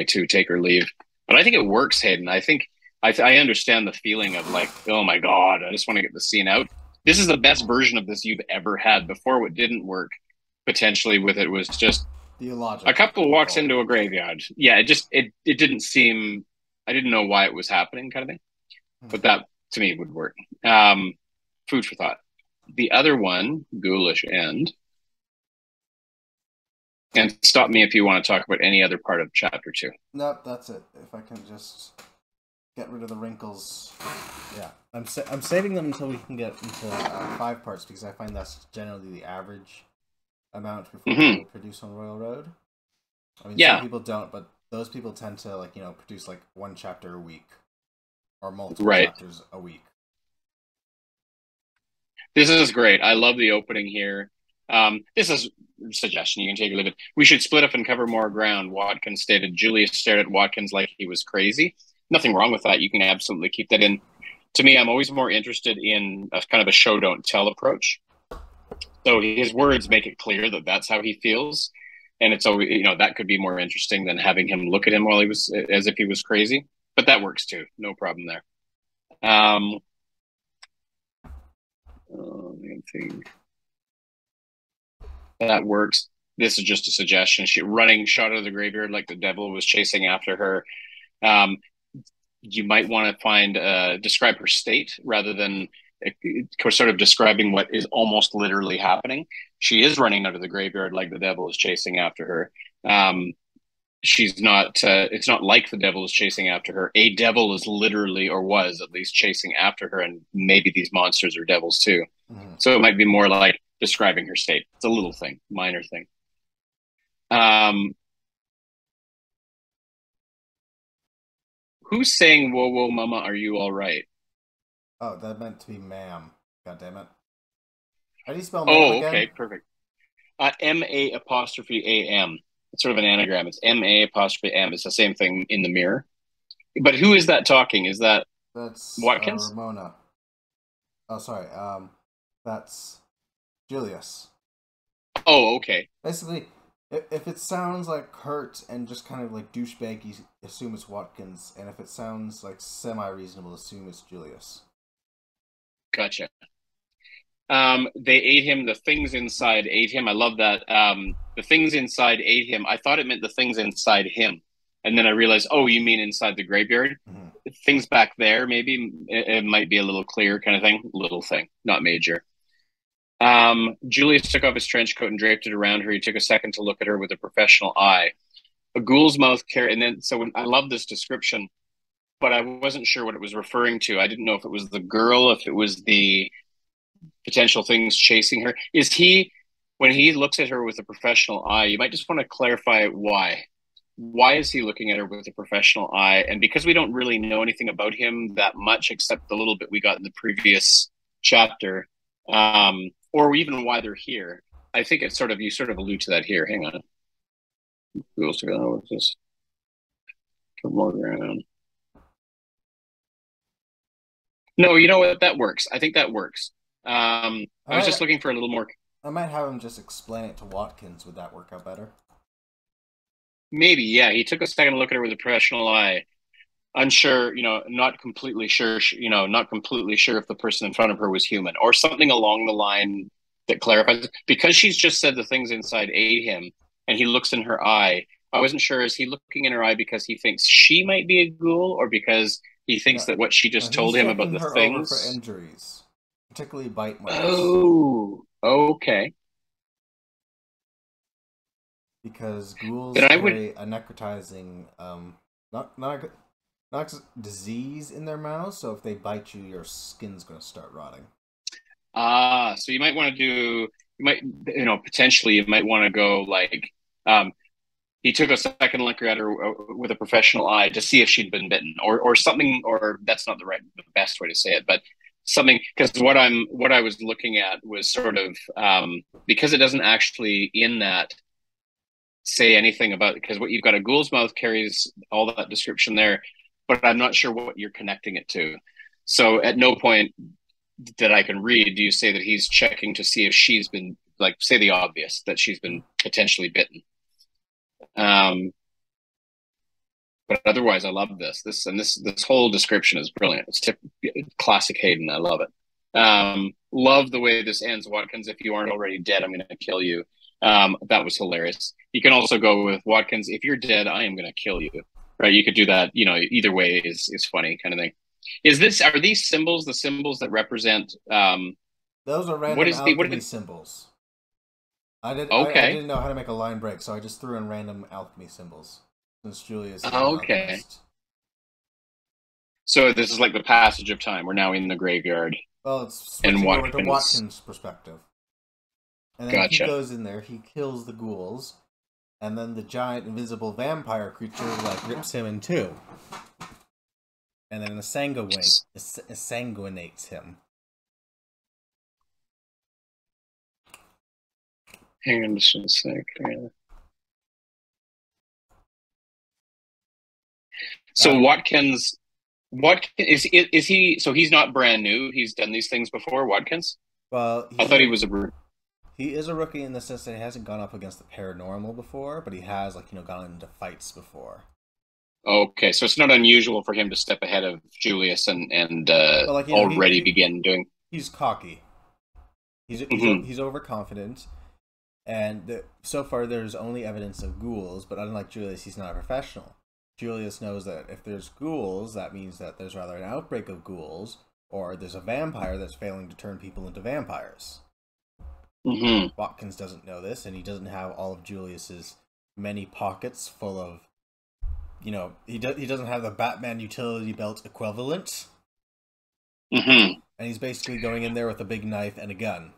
way too, take or leave. But I think it works, Hayden. I understand the feeling of like, oh my God, I just want to get the scene out. This is the best version of this you've ever had. Before, what didn't work potentially with it was just The a illogic couple of walks all of it. into a graveyard. Yeah, it didn't seem. I didn't know why it was happening, kind of thing. Hmm. But that to me would work. Food for thought. The other one, ghoulish end, and stop me if you want to talk about any other part of chapter two. Nope, that's it. If I can just get rid of the wrinkles. Yeah, I'm saving them until we can get into 5 parts because I find that's generally the average amount before Mm-hmm. people produce on Royal Road. I mean, some Yeah, people don't, but those people tend to produce like 1 chapter a week or multiple right. chapters a week. This is great. I love the opening here. This is a suggestion. You can take or leave it. We should split up and cover more ground, Watkins stated. Julius stared at Watkins like he was crazy. Nothing wrong with that. You can absolutely keep that in. To me, I'm always more interested in a kind of a show don't tell approach. So his words make it clear that that's how he feels, and it's always that could be more interesting than having him look at him while he was as if he was crazy. But that works too. No problem there. I think that works. This is just a suggestion. She running shot out of the graveyard like the devil was chasing after her. Um, you might want to find describe her state rather than sort of describing what is almost literally happening. She is running out of the graveyard like the devil is chasing after her. She's not. It's not like the devil is chasing after her. A devil is literally, or was at least, chasing after her, and maybe these monsters are devils too. Mm-hmm. So it might be more like describing her state. It's a little thing, minor thing. Um, who's saying "Whoa, whoa, mama, are you all right"? Oh, that meant to be ma'am. God damn it. How do you spell ma'am Oh, again? okay, perfect. M-A apostrophe A-M. It's sort of an anagram. It's M-A apostrophe M. It's the same thing in the mirror. But who is that talking? Is that That's Watkins? Ramona. Oh, sorry. That's Julius. Oh, okay. Basically, if it sounds like hurt and just kind of like douchebag, you assume it's Watkins, and if it sounds like semi-reasonable, assume it's Julius. Gotcha. They ate him. The things inside ate him. I love that. The things inside ate him. I thought it meant the things inside him. And then I realized, oh, you mean inside the graveyard? Mm-hmm. Things back there, maybe it might be a little clear kind of thing. Little thing, not major. Julius took off his trench coat and draped it around her. He took a second to look at her with a professional eye. A ghoul's mouth carried, and then so when, I love this description, but I wasn't sure what it was referring to. I didn't know if it was the girl, if it was the potential things chasing her. Is he, when he looks at her with a professional eye, you might just want to clarify why. Why is he looking at her with a professional eye? And because we don't really know anything about him that much, except the little bit we got in the previous chapter, or even why they're here, I think it's sort of, you sort of allude to that here. Hang on. Who else are going with this? Come on around. No, you know what? That works. I think that works. I I was just might, looking for a little more. I might have him just explain it to Watkins. Would that work out better? Maybe, yeah. He took a second look at her with a professional eye, unsure, not completely sure if the person in front of her was human or something along the line that clarifies. Because she's just said the things inside ate him, and he looks in her eye. I wasn't sure, is he looking in her eye because he thinks she might be a ghoul, or because he thinks No, that what she no, just he's told him about checking the her over for things. injuries, particularly bite marks, Oh, okay. because ghouls Then I would. carry a necrotizing, not disease in their mouths. So if they bite you, your skin's gonna start rotting. So you might want to do. You might, potentially, you might want to go like. Um, he took a second look at her with a professional eye to see if she'd been bitten, or something, or that's not the best way to say it, but something. Because what I was looking at was sort of because it doesn't actually in that say anything about, because what you've got, a ghoul's mouth carries all that description there, but I'm not sure what you're connecting it to. So at no point that I can read do you say that he's checking to see if she's been, like, say the obvious, that she's been potentially bitten. Um, But otherwise, I love this. This whole description is brilliant. It's classic Hayden. I love it. Love the way this ends, Watkins. If you aren't already dead, I'm going to kill you. That was hilarious. You can also go with Watkins. If you're dead, I am going to kill you. Right? You could do that. You know, either way is funny, kind of thing. Are these symbols the symbols that represent? Those are What random is the what alchemy are the, symbols. I Okay, didn't know how to make a line break, so I just threw in random alchemy symbols. Since Julius is an okay. alchemist. So this is like the passage of time. We're now in the graveyard, Well, it's and switching over to Watkins. Watkins' perspective. And then he Gotcha. goes in there, he kills the ghouls, and then the giant invisible vampire creature like rips him in two. And then sanguinates him. Hang on just a sec. So Uh, Watkins, is he? So he's not brand new. He's done these things before. Watkins. well, I thought he was a. he is a rookie in the sense that he hasn't gone up against the paranormal before, but he has gone into fights before. Okay, so it's not unusual for him to step ahead of Julius and But already begin doing. he's cocky. Mhm. He's overconfident, and so far there's only evidence of ghouls. But unlike Julius, he's not a professional. Julius knows that if there's ghouls, that means that there's rather an outbreak of ghouls, or there's a vampire that's failing to turn people into vampires. Mhm. Watkins doesn't know this, and he doesn't have all of Julius's many pockets full of, he doesn't have the Batman utility belt equivalent, Mhm. and he's basically going in there with a big knife and a gun.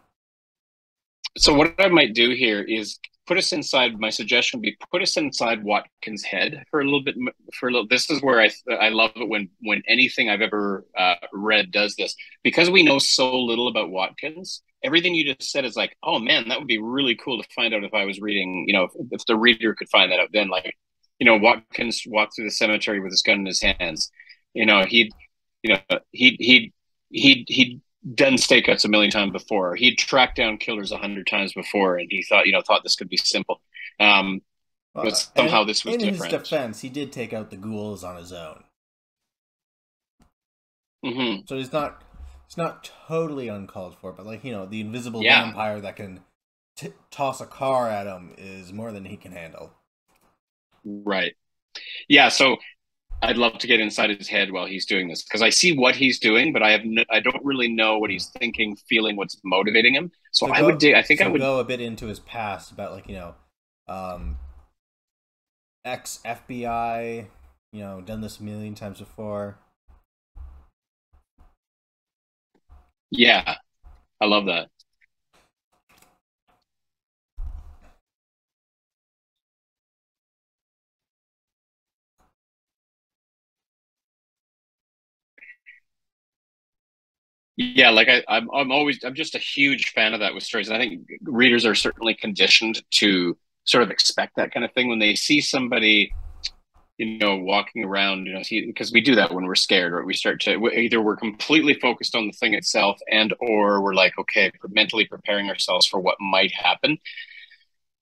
So what I might do here is put us inside. My suggestion would be put us inside Watkins' head for a little bit. For a little, this is where I love it when anything I've ever read does this, because we know so little about Watkins. Everything you just said is like, oh man, that would be really cool to find out if I was reading. If the reader could find that out, then like, Watkins walked through the cemetery with his gun in his hands. You know, he'd, you know, he'd done stakeouts a million times before. He'd tracked down killers 100 times before, and he thought this could be simple. But And somehow this was in his different. defense, he did take out the ghouls on his own, Mm-hmm. so it's not totally uncalled for. But the invisible Yeah, vampire that can toss a car at him is more than he can handle. right. Yeah, so I'd love to get inside his head while he's doing this because I see what he's doing, but I don't really know what Hmm. he's thinking, feeling, what's motivating him. So So I would go dig. I think I so would. go a bit into his past about um, ex FBI, done this a million times before. Yeah, I love that. Yeah, like I'm just a huge fan of that with stories. And I think readers are certainly conditioned to sort of expect that kind of thing when they see somebody, walking around, because we do that when we're scared, or we start to either we're completely focused on the thing itself, and or we're like, okay, mentally preparing ourselves for what might happen.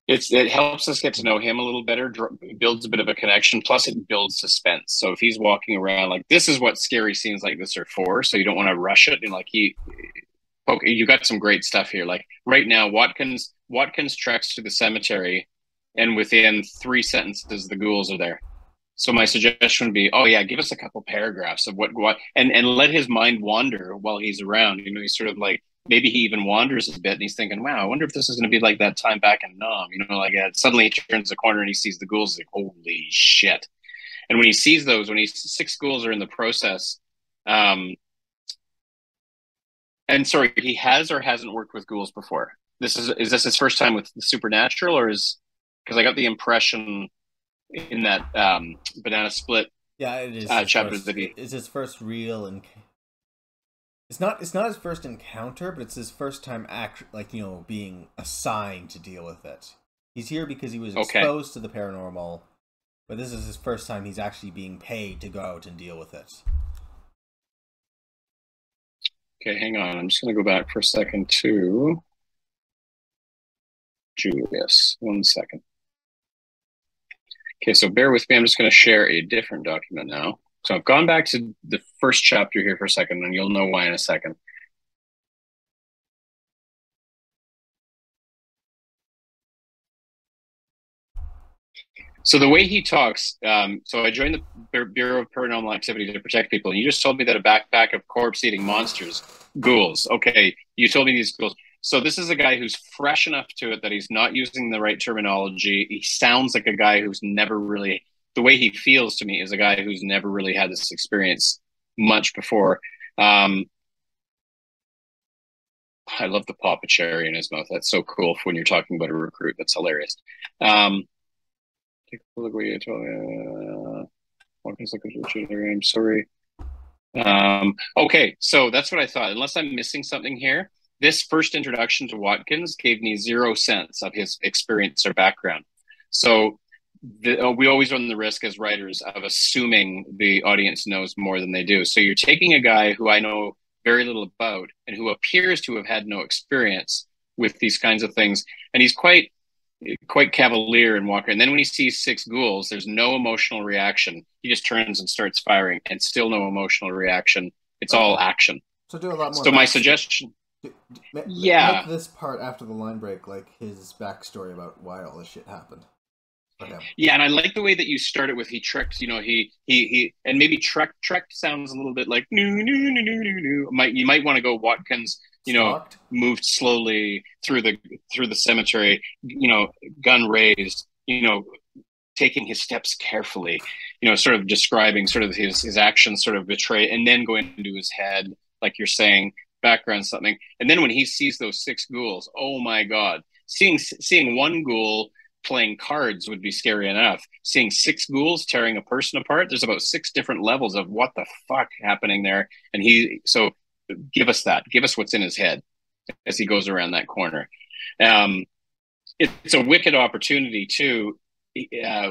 It helps us get to know him a little better, builds a bit of a connection. Plus, it builds suspense. So if he's walking around like this is what scary scenes like this are for. So you don't want to rush it. And like okay, you got some great stuff here. Like right now, Watkins treks to the cemetery, and within 3 sentences, the ghouls are there. So my suggestion would be, oh yeah, give us a couple paragraphs of what and let his mind wander while he's around. He's sort of like maybe he even wanders a bit and he's thinking, wow, I wonder if this is going to be like that time back in Nam. Like suddenly he turns the corner and he sees the ghouls. He's like, holy shit! And when he sees those, when he's six ghouls are in the process, um, and sorry, he has or hasn't worked with ghouls before. Is this his first time with the supernatural, or is because I got the impression in that banana split Yeah, it is his chapter first. that he. It's his first real and it's not his first encounter, but it's his first time being assigned to deal with it. He's here because he was Okay. exposed to the paranormal, but this is his first time he's actually being paid to go out and deal with it. Okay, hang on. I'm just going to go back for a second to Julius. 1 second. Okay, so bear with me. I'm just going to share a different document now. So I've gone back to the first chapter here for a second, and you'll know why in a second. So the way he talks, so I joined the Bureau of Paranormal Activity to protect people, and you just told me that a backpack of corpse-eating monsters, ghouls. Okay, you told me these ghouls. So this is a guy who's fresh enough to it that he's not using the right terminology. He sounds like a guy who's never really, the way he feels to me is a guy who's never really had this experience much before. I love the pop a cherry in his mouth. That's so cool when you're talking about a recruit. That's hilarious. Take a look what you told me. I'm sorry. Okay, so that's what I thought. Unless I'm missing something here, this first introduction to Watkins gave me 0 sense of his experience or background. So we always run the risk as writers of assuming the audience knows more than they do. So you're taking a guy who I know very little about and who appears to have had no experience with these kinds of things, and he's quite cavalier and Walker. And then when he sees 6 ghouls, there's no emotional reaction. He just turns and starts firing, and still no emotional reaction. It's all action. So do a lot more. So my suggestion, make this part after the line break like his backstory about why all this shit happened. Okay. Yeah, and I like the way that you start it with he tricked. You know, he and maybe Trek sounds a little bit like no. You might want to go Watkins. You know, Stalked? moved slowly through the cemetery. You know, gun raised. You know, taking his steps carefully. You know, sort of describing sort of his actions, sort of betray, and then going into his head, like you're saying, background something. And then when he sees those 6 ghouls, oh my god, seeing one ghoul playing cards would be scary enough. Seeing 6 ghouls tearing a person apart, there's about 6 different levels of what the fuck happening there. And so give us that. Give us what's in his head as he goes around that corner. It's a wicked opportunity too,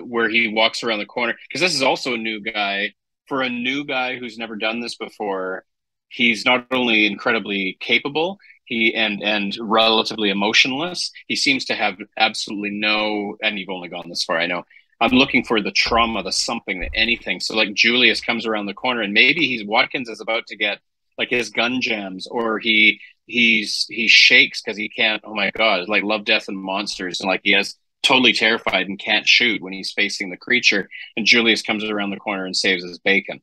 where he walks around the corner, because this is also a new guy. For a new guy who's never done this before, he's not only incredibly capable, and relatively emotionless. He seems to have absolutely no, and you've only gone this far, I know. I'm looking for the trauma, the something, the anything. So like Julius comes around the corner, and maybe Watkins is about to get like his gun jams, or he shakes because he can't. Oh my god, like Love, Death, and Monsters, and like he has totally terrified and can't shoot when he's facing the creature. And Julius comes around the corner and saves his bacon.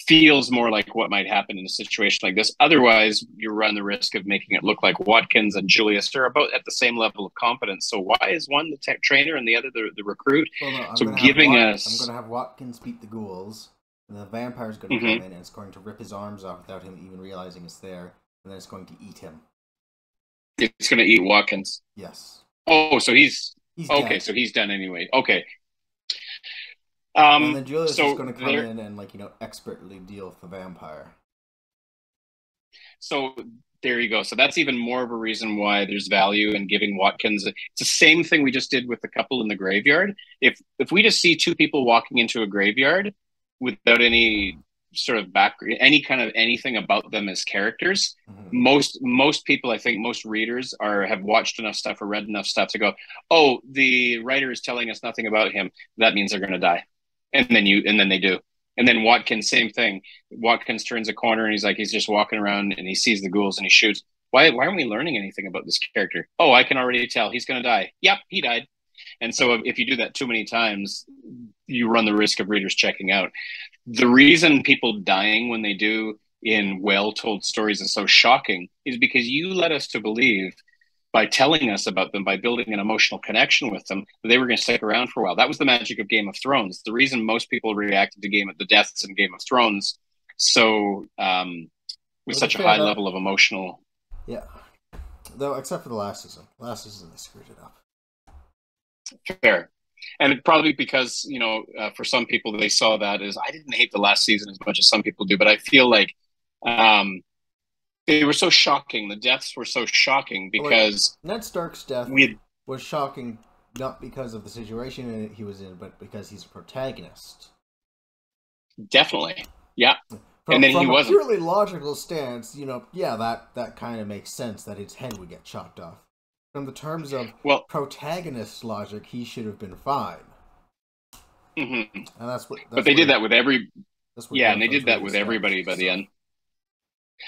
Feels more like what might happen in a situation like this. Otherwise, you run the risk of making it look like Watkins and Julius are about at the same level of competence. So why is one the tech trainer and the other the recruit? Well, no, so giving us... I'm going to have Watkins beat the ghouls, and the vampire's going to come in, and it's going to rip his arms off without him even realizing it's there, and then it's going to eat him. It's going to eat Watkins? Yes. Oh, so he's okay, dead. So he's done anyway. Okay. And then Julius is going to come in and, like, you know, expertly deal with the vampire. So there you go. So that's even more of a reason why there's value in giving Watkins. It's the same thing we just did with the couple in the graveyard. If we just see 2 people walking into a graveyard without any sort of any kind of anything about them as characters, most people, I think most readers have watched enough stuff or read enough stuff to go, oh, the writer is telling us nothing about him. That means they're going to die. And then they do. And then Watkins, same thing. Watkins turns a corner and he's just walking around and he sees the ghouls and he shoots. Why aren't we learning anything about this character? Oh, I can already tell he's going to die. Yep, he died. And so if you do that too many times, you run the risk of readers checking out. The reason people dying when they do in well-told stories is so shocking is because you led us to believe, by telling us about them, by building an emotional connection with them, they were going to stick around for a while. That was the magic of Game of Thrones. The reason most people reacted to the deaths in Game of Thrones with such a high level of emotional... Yeah. Though, except for the last season. Last season, they screwed it up. Fair. And probably because, for some people, they saw that as... I didn't hate the last season as much as some people do, but I feel like... they were so shocking. The deaths were so shocking because... Ned Stark's death was shocking not because of the situation he was in, but because he's a protagonist. Definitely. Yeah. And then he wasn't. From a purely logical stance, that kind of makes sense that his head would get chopped off. From the terms of protagonist logic, he should have been fine. Mm-hmm. And But they did that with that's where yeah, Game and of they Thrones did that really with everybody stretched. by the So end.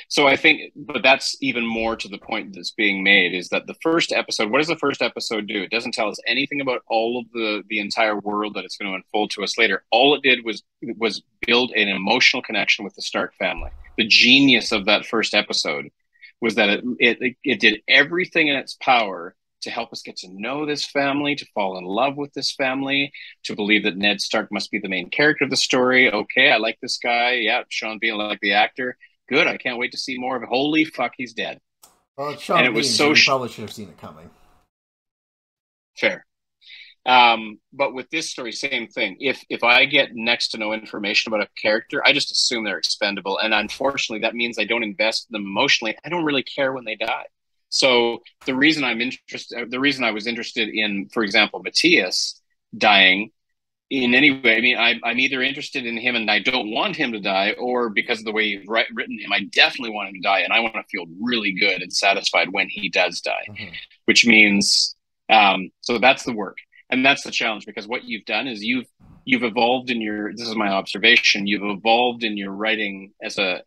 So I think, but that's even more to the point that's being made is that the first episode, what does the first episode do? It doesn't tell us anything about all of the entire world that it's going to unfold to us later. All it did was build an emotional connection with the Stark family. The genius of that first episode was that it did everything in its power to help us get to know this family, to fall in love with this family, to believe that Ned Stark must be the main character of the story. Okay, I like this guy. Yeah, Sean Bean, I like the actor. Good. I can't wait to see more of it. Holy fuck, he's dead. well, it's And Sean it was Bean, so so you probably should have seen it coming. fair. But with this story, same thing. If I get next to no information about a character, I just assume they're expendable, and unfortunately, that means I don't invest in them emotionally. I don't really care when they die. So the reason I was interested in, for example, Matthias dying in any way. I mean, I'm either interested in him and I don't want him to die, or because of the way you've written him, I definitely want him to die, and I want to feel really good and satisfied when he does die. Mm-hmm. Which means, so that's the work, and that's the challenge because what you've done is you've evolved in your. This is my observation. You've evolved in your writing as a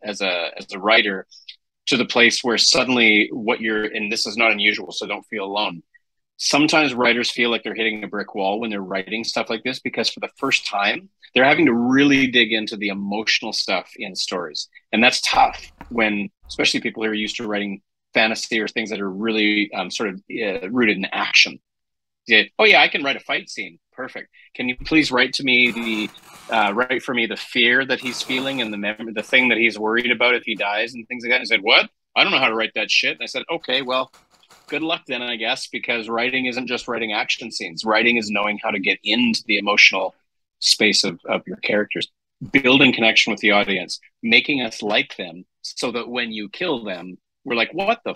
writer to the place where suddenly what you're, and this is not unusual, so don't feel alone. Sometimes writers feel like they're hitting a brick wall when they're writing stuff like this because for the first time they're having to really dig into the emotional stuff in stories, and that's tough when especially people who are used to writing fantasy or things that are really sort of rooted in action. Yeah. Oh yeah, I can write a fight scene. Perfect. Can you please write for me the fear that he's feeling and the thing that he's worried about if he dies and things like that? And I said, what? I don't know how to write that shit. And I said, okay, well, good luck then, I guess, because writing isn't just writing action scenes. Writing is knowing how to get into the emotional space of your characters, building connection with the audience, making us like them so that when you kill them, we're like, what the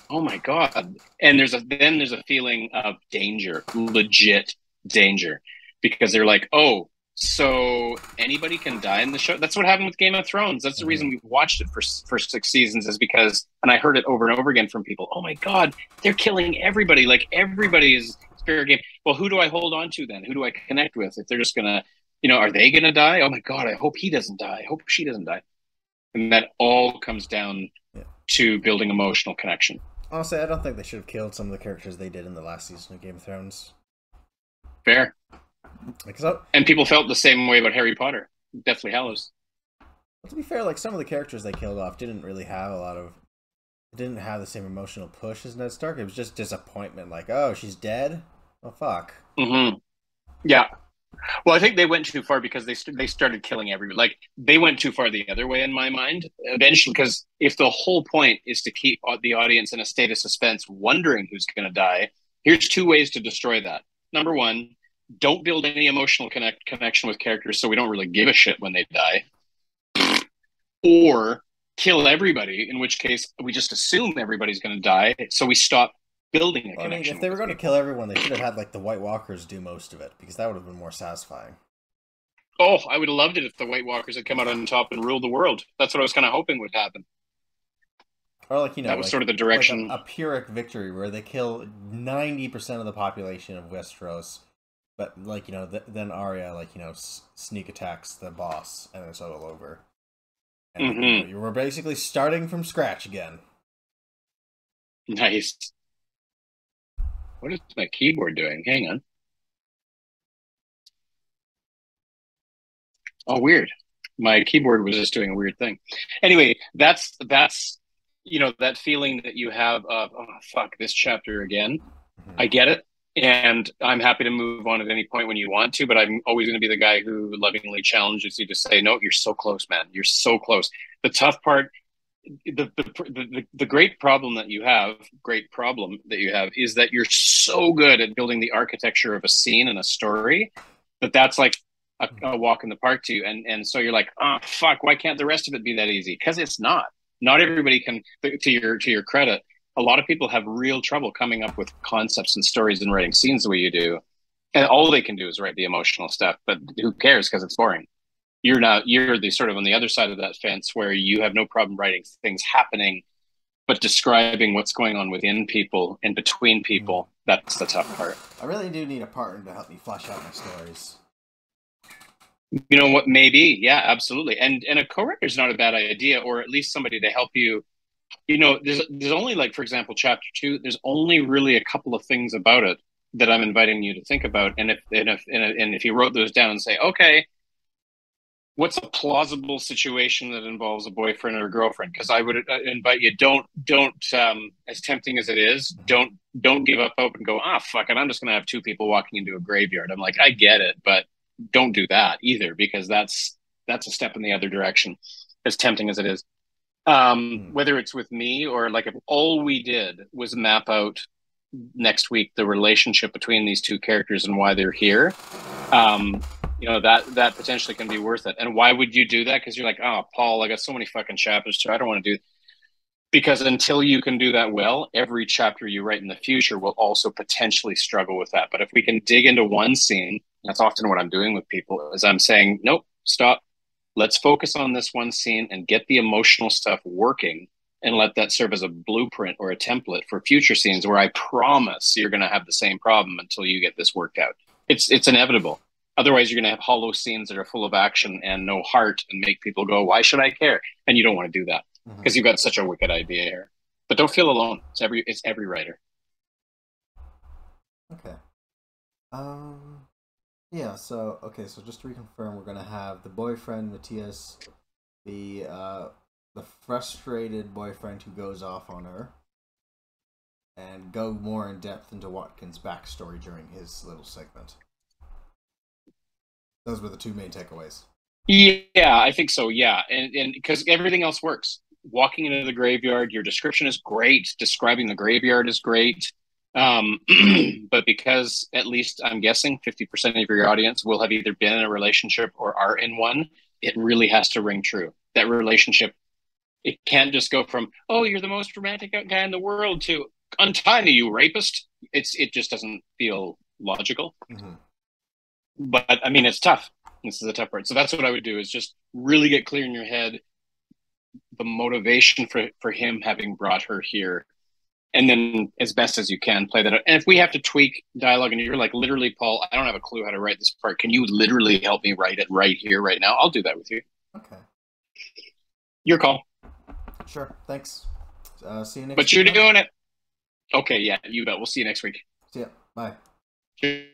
oh my god. And there's a feeling of danger, legit danger, because they're like, oh, so anybody can die in the show. That's what happened with Game of Thrones. That's the Mm-hmm. reason we've watched it for 6 seasons, is because, and I heard it over and over again from people, oh my god, they're killing everybody, like everybody is fair game. Well, who do I hold on to then? Who do I connect with if they're just gonna, are they gonna die? Oh my god, I hope he doesn't die, I hope she doesn't die. And that all comes down Yeah. to building emotional connection. Honestly, I don't think they should have killed some of the characters they did in the last season of Game of Thrones. Fair. Like, so, And people felt the same way about Harry Potter, Deathly Hallows. to be fair, like some of the characters they killed off didn't really have didn't have the same emotional push as Ned Stark. It was just disappointment, like, oh, she's dead. Oh fuck. Mm-hmm. Yeah. Well, I think they went too far because they started killing everybody. Like they went too far the other way in my mind. Eventually, because if the whole point is to keep the audience in a state of suspense, wondering who's going to die, here's two ways to destroy that. Number one, don't build any emotional connection with characters, so we don't really give a shit when they die, or kill everybody, in which case we just assume everybody's going to die, so we stop building a Well, I mean, connection. if they were with going to people. kill everyone, they should have had like the White Walkers do most of it because that would have been more satisfying. Oh, I would have loved it if the White Walkers had come out on top and ruled the world. That's what I was kind of hoping would happen. Or like That was like sort of the like direction. a Pyrrhic victory where they kill 90% of the population of Westeros, but like then Arya like sneak attacks the boss and it's all over. And Mm-hmm. you were basically starting from scratch again. Nice. What is my keyboard doing? Hang on. Oh, weird. My keyboard was just doing a weird thing. Anyway, that's that feeling that you have of, oh fuck, this chapter again. Mm-hmm. I get it. And I'm happy to move on at any point when you want to, but I'm always going to be the guy who lovingly challenges you to say, no, you're so close, man. You're so close. The tough part, the great problem that you have is that you're so good at building the architecture of a scene and a story that's like a walk in the park to you. And so you're like, oh, fuck, why can't the rest of it be that easy? Because it's not. Not everybody can, to your credit, a lot of people have real trouble coming up with concepts and stories and writing scenes the way you do. And all they can do is write the emotional stuff, but who cares because it's boring. You're the sort of on the other side of that fence where you have no problem writing things happening, but describing what's going on within people and between people. That's the tough part. I really do need a partner to help me flesh out my stories. You know what? Maybe, yeah, absolutely. And a co-writer is not a bad idea, or at least somebody to help you. You know, there's only like, for example, chapter two. There's only really a couple of things about it that I'm inviting you to think about, and if you wrote those down and say, okay, what's a plausible situation that involves a boyfriend or a girlfriend? Because I would invite you, don't as tempting as it is, don't give up hope and go, ah, fuck it, I'm just gonna have two people walking into a graveyard. I'm like, I get it, but don't do that either, because that's a step in the other direction, as tempting as it is. Whether it's with me, or like if all we did was map out next week the relationship between these two characters and why they're here, um, you know, that potentially can be worth it. And why would you do that? Because you're like, oh, Paul, I got so many fucking chapters, so I don't want to do. Because until you can do that well, every chapter you write in the future will also potentially struggle with that. But if we can dig into one scene, that's often what I'm doing with people, is I'm saying, nope, stop. Let's focus on this one scene and get the emotional stuff working, and let that serve as a blueprint or a template for future scenes where I promise you're going to have the same problem until you get this worked out. It's inevitable. Otherwise, you're going to have hollow scenes that are full of action and no heart and make people go, why should I care? And you don't want to do that, because you've got such a wicked idea here. But don't feel alone. It's every writer. Okay. Yeah. So okay. So just to reconfirm, we're gonna have the boyfriend Matthias, the frustrated boyfriend who goes off on her, and go more in depth into Watkins' backstory during his little segment. Those were the two main takeaways. Yeah, I think so. Yeah, and because everything else works. Walking into the graveyard, your description is great. Describing the graveyard is great. Um, but because at least I'm guessing 50% of your audience will have either been in a relationship or are in one, it really has to ring true. That relationship, it can't just go from, oh, you're the most romantic guy in the world, to untie me, you rapist. It just doesn't feel logical. Mm-hmm. But I mean, it's tough. This is the tough part. So that's what I would do, is just really get clear in your head the motivation for him having brought her here, and then as best as you can play that out. And if we have to tweak dialogue and you're like, literally, Paul, I don't have a clue how to write this part, can you literally help me write it right here, right now? I'll do that with you. Okay. Your call. Sure. Thanks. See you next But week. you're doing it. Okay, yeah, you bet. We'll see you next week. See ya. Bye. Cheers.